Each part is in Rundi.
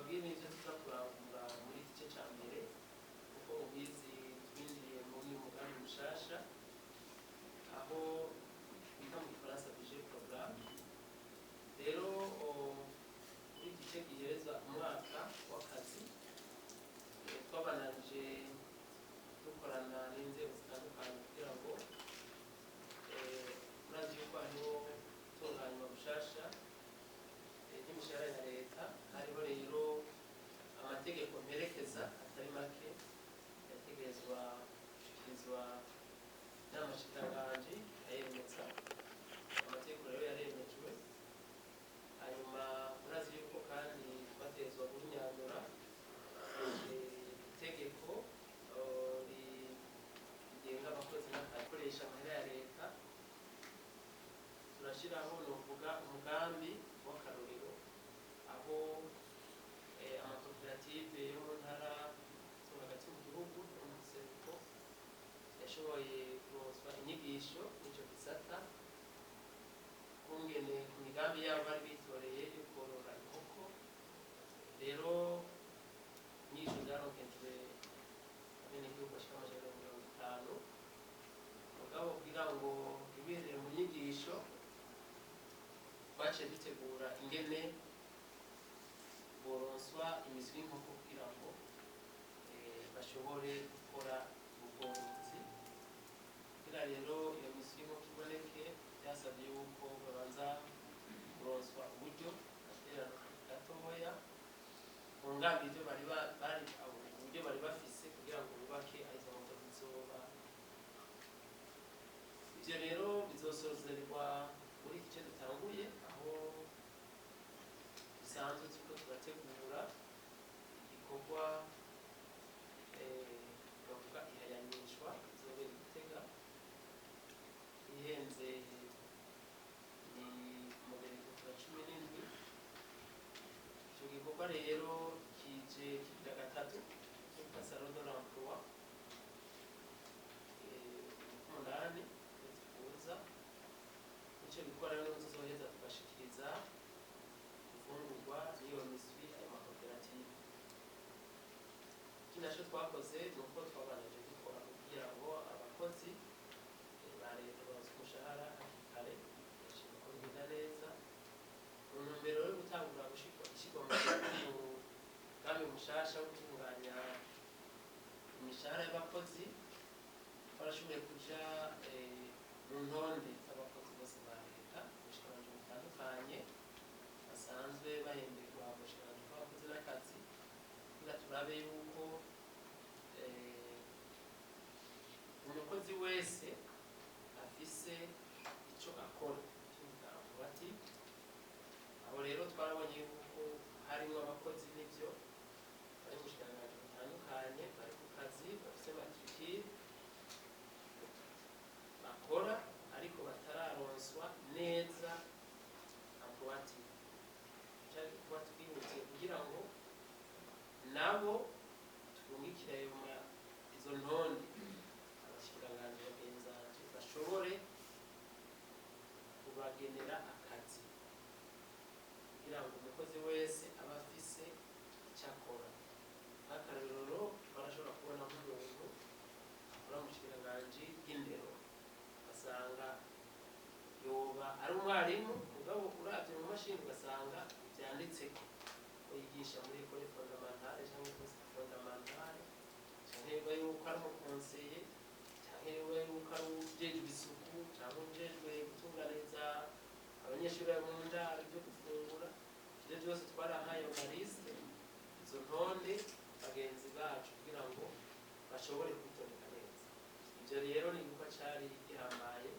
nababwiye n'ibyo tuza kurangura muri igice cya mbere kuko ubizi twinjiriye muri umugambi mushasha aho bita mu gifaransa budget programme. Rero muri igice gihereza umwaka w'akazi twabananje dukorana n'inzego zitandukanye kugira ngo murazi yuko hariho itunganywa bushasha ry'imishahara ya leta. Hariho rero amategeko mperekeza atari make yategerezwa gushikirizwa n'amashikiranganji ayemeza. Amategeko rero yaremejwe, hanyuma murazi yuko kandi bategerezwa guhinyanyura itegeko rigenga abakozi n'abakoresha amahera ya leta. Turashyiraho novuga umugambi w'akarorero aho amakoperative yo mu ntara zo hagati mu gihugu no mu buseruko yashoboye kuronswa inyigisho n'icyo gisata kungene ku migambi yabo bari bitoreye yo korora inkoko. Rero inyigisho zaronkejwe abenegihugu bashika amajana 50. Mugabo kugira ngo ibiherere mu nyigisho twaciye dutegura ingene boronswa imiswi y'inkoko kugira ngo bashobore gukora ubworozi. Kugira rero iyo miswi y'inkoko iboneke byasabye yuko babanza kuronswa uburyo gatoya bunganira ibyo uburyo bari bafise kugira ngo bubake izo nkoko zizoba. Ivyo rero bizosozerwa muri iki gice dutanguye aho bisanzwe turiko turategura igikorwa bavuga ihayanishwa izobera Gitega ihenze ni mu Beneduka 17. Ico gikorwa rero kije kigira gatatu cyitwa Salon de l'Emploi umunani kuza. Ico gikorwa rero tuzoheza tugashikiriza ifungurwa n'iyo miswi ayo makoperative. Ikindi twakoze ni uko twabanije dukora kugira ngo abakozi ba leta baronse umushahara hakiri kare, bashima ko bigenda neza mu ntumbero yo gutangura gushyirwa mu mugambi mushasha wo gutunganya imishahara y'abakozi. Barashoboye kuja mu ntonde z'abakozi bose ba leta mu bushikiranganji butandukanye basanzwe bahemberwa mu bushikiranganji bw'abakozi n'akazi kugira turabe yuko umukozi wese afise ico akora bati. Aho rero twarabonye yuko harimo abakozi n'ivyo bari mu bushikiranganji butandukanye bari ku kazi bafise matricule bakora ariko batararonswa neza ampuati. Cyari kuba twihutiye kugira ngo nabo twungikire izo ntonde abashikiranganji bagenzanje bashobore kubagenera akazi kugira ngo umukozi wese aba afise icyo akora. Nk'akarorero barashobora kubona nk'umuntu akora mu bushikiranganji bw'indero ugasanga yoba ari umwarimu mugabo uravye mu mashini ugasanga byanditseko ko yigisha muri école fondamentale cyangwa poste fondamentale cyangwa biba yuko ari umukonseye cyangwa biba yuko ari ujejwe isuku cyangwa ujejwe gutunganiriza abanyeshuri mu ndaro byo gufungura. Ibyo byose twarahaye organiste izo ntonde bagenzi bacu kugira ngo bashobore kwitondeka neza. Ibyo rero ni igikorwa cyari gihambaye.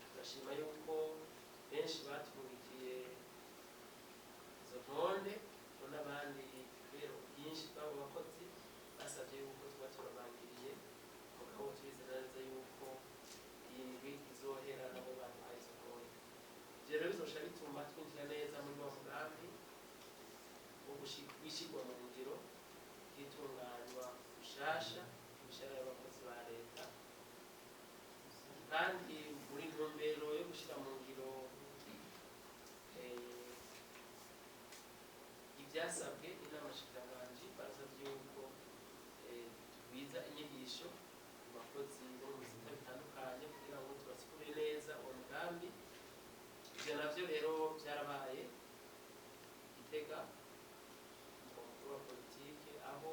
Turashima yuko benshi batwungikiye izo ntonde n'abandi rero byinshi b'abo bakozi basabye yuko tuba turabangiriye mugabo turizera neza yuko iyi ndwi izohera nabo baduhaye izo ntonde. Ibyo rero bizosha bituma twinjira neza muri wa mugambi wo gushyirwa mu ngiro bw'itunganywa bushasha imishahara y'abakozi ba leta. Kandi muri ntumbero yo gushyira mu ngiro ibyasabwe inama n'amashikiranganji barasabye yuko tugwiza inyigisho ku bakozi bo mu bisata bitandukanye kugira ngo tubasigure neza uwo mugambi. Ivyo navyo rero vyarabaye Gitega ku mukuru wa politike, aho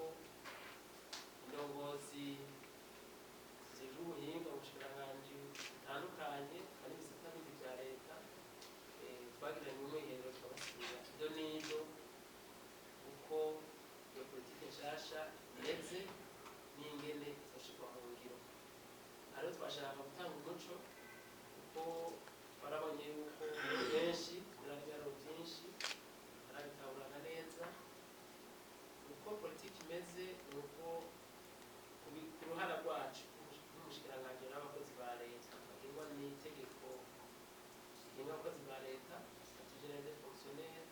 indongozi zijejwe ubuhinga mu bushikiranganji butandukanye kandi ibisata bindi vya leta twagiranye umwiherero tukabasigurira ivyo n'ivyo uko iyo politike nshasha imeze n'ingene izoshirwa mu ngiro. Rero twashaka gutanga umuco kuko barabonye yuko benshi birari byaro byinshi barabitaburana neza uko politike imeze, nuko ku ruhara rwacu n'umushikiranganji n'abakozi ba leta bagirwa n'itegeko rigenga abakozi ba leta statut général des fonctionnaires,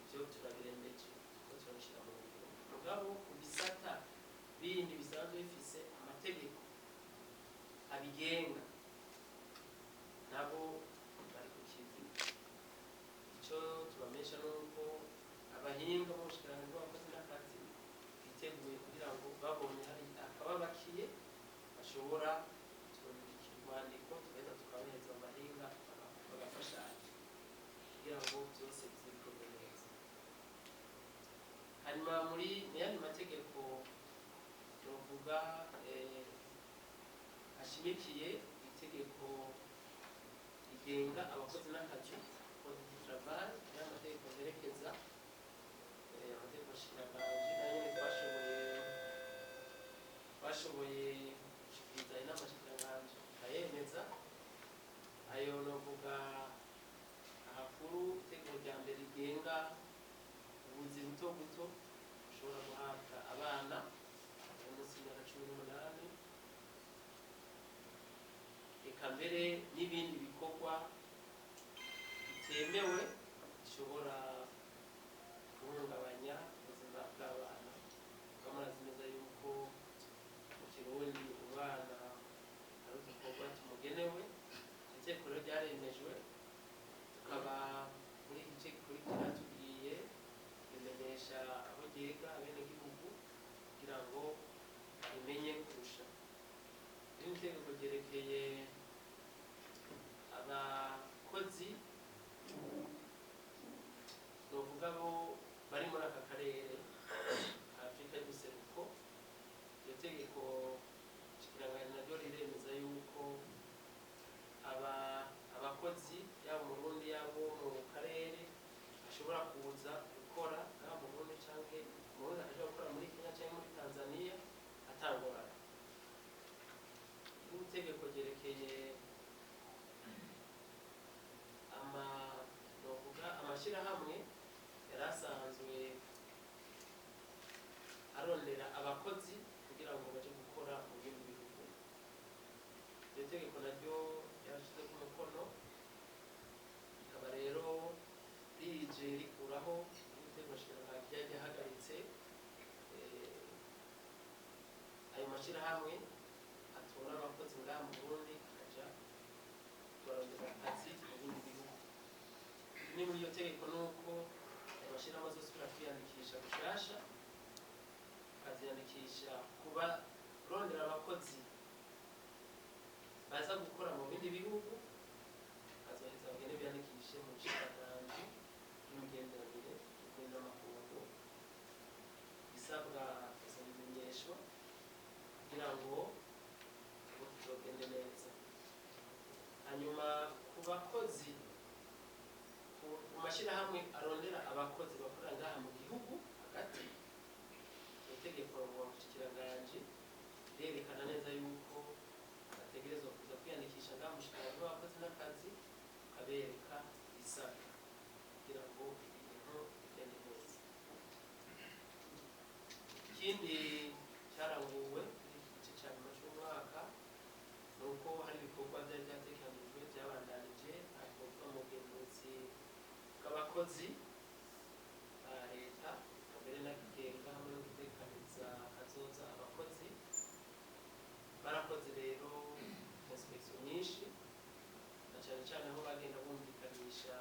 ivyo turabirembeje kuko turabishira mu ngiro. Mugabo ku bisata bindi bisanzwe bifise amategeko abigenga nabo bari ku kivi. Ico tubamenyesha nuko abahinga mu bushikiranganji bw'abakozi n'akazi biteguye kugira ngo babonye hari akababakiye bashobora kurungika urwandiko tugaheza tukabahereza amahinga bagafashanya kugira ngo byose bize bikorwe neza. Hanyuma muri yandi mategeko novuga ashimikiye itegeko rigenga abakozi n'akazi code du travail, n'amategeko yerekeza amategeko shikiranganji nayo twashoboye gushikiriza inama shikiranganji ikayemeza. Ayo novuga ahakuru itegeko rya mbere rigenga ubuzi buto buto bushobora guhabwa abana bari munsi y'imyaka 18, eka mbere n'ibindi bikorwa bitemewe bishobora guhungabanya ubuzima bw'abana. Murazi neza yuko mu Kirundi umwana ari udukorwa tumugenewe. Itegeko rero ryaremejwe, tukaba muri iki tegeko tugiye bimenyesha aho ryiga abenegihugu kugira ngo bimenye kurusha. Iri tegeko ryerekeye abakozi novuga bo bari muri aka karere ka Afurika y'ubuseruko. Iryo tegeko shikiranganji naryo riremeza yuko abakozi yaba mu Burundi yabo mu karere ashobora kuza gukora ngaha mu Burundi canke mu Burundi akaja gukora muri Kenya canke muri Tanzania atangorana. Iri tegeko ryerekeye novuga amashirahamwe yari asanzwe arondera abakozi kugira ngo baje gukora mu bindi bihugu. Iryo tegeko naryo ryarashizwe ku mukono, rikaba rero rije rikuraho itegeko shikiranganji ryari ryahagaritse ayo mashirahamwe atora abakozi ngaha mu Burundi akaja kubarondera akazi mu bindi bihugu. Ni muri iyo tegeko nuko amashirahamwe azosubira kwiyandikisha gushasha, akaziyandikisha kuba rondera abakozi baza gukora mu bindi bihugu, akazoheza bagende biyandikishe mu bushikiranganji bw'imigenderanire n'amakungu. Bisabwa kuzobimenyeshwa kugira ngo tuzogende neza. Hanyuma ku bakozi ku mashirahamwe arondera abakozi bakorera ngaha mu gihugu hagati, itegeko mu bushikiranganji rirerekana neza yuko bategerezwa kuza kwiyandikisha ngaha mu bushikiranganji bw'abakozi n'akazi, ukabereka ibisabwa kugira ngo ibintu bigende neza. Ikindi cyaranguwe muri iki gice cya nyuma cy'umwaka ni uko hari ibikorwa byari byateganijwe byabandanije, hakorwa mu bugenzuzi bw'abakozi ba leta mbere n'abigenga hamwe no gutekaniza kazoza abakozi. Barakoze rero inspection nyinshi na cyane cyane aho bagenda bumvikanisha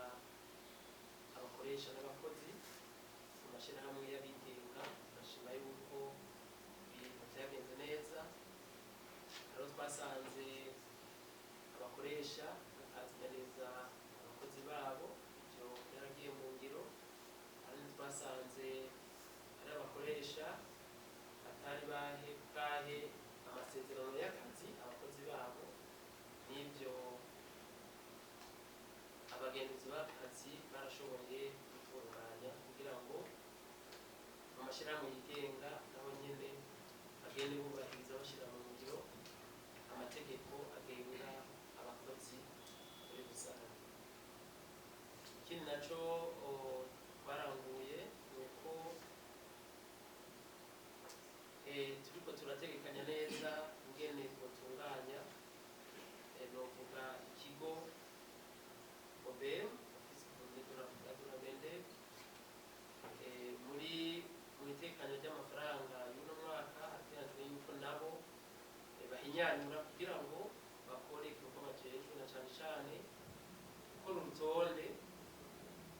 n'ibyo abagenzuzi b'akazi barashoboye gutunganya kugira ngo mu mashyirahamwe yigenga nabo nyine bagende bubahiriza bashyira mu ngiro amategeko agenga abakozi muri rusange. Ikindi nacyo twaranguye ni uko turiko turategekanya neza ingene twotunganya novuga ikigo OBM muri mu itekanya ry'amafaranga y'uno mwaka hateganijwe yuko nabo bahinyanyura kugira ngo bakore igikorwa bajejwe, na cane cane gukora urutonde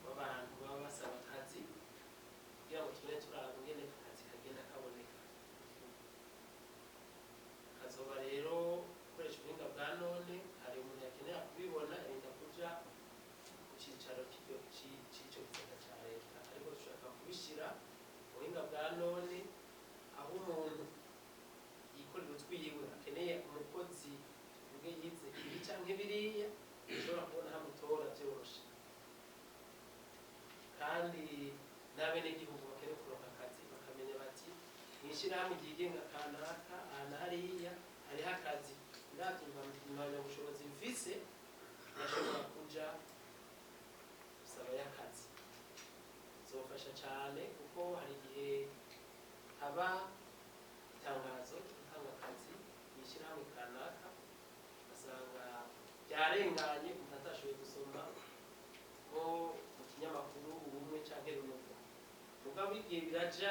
rw'abantu baba basaba akazi kugira ngo tubone turaba ingene akazi kagenda kaboneka. Kazoba rero gukoresha ubuhinga bwa none, hari umuntu yakenera kubibona arinda kuja ku cicaro c'ico gisata ca leta, ariko dushaka kubishira mu buhinga bwa none aho umuntu yikorera utwiwe akeneye umukozi tuvuge yize ibi canke biriya ushobora kubona hamutora vyoroshe, kandi n'abenegihugu bakeneye kuronka akazi bakamenya bati mw'ishirahamwe ryigenga kanaka aha na hariya hariho akazi, ndavye impamyabushobozi mfise ndashobora kuja gusabayo akazi. Bizofasha cane kuko hari igihe haba itangazo ryo gutanga akazi mw'ishirahamwe kanaka ugasanga ryarenganye umuntu atashoboye gusoma nko mu kinyamakuru Ubumwe canke Runogo, mugabo igihe biraja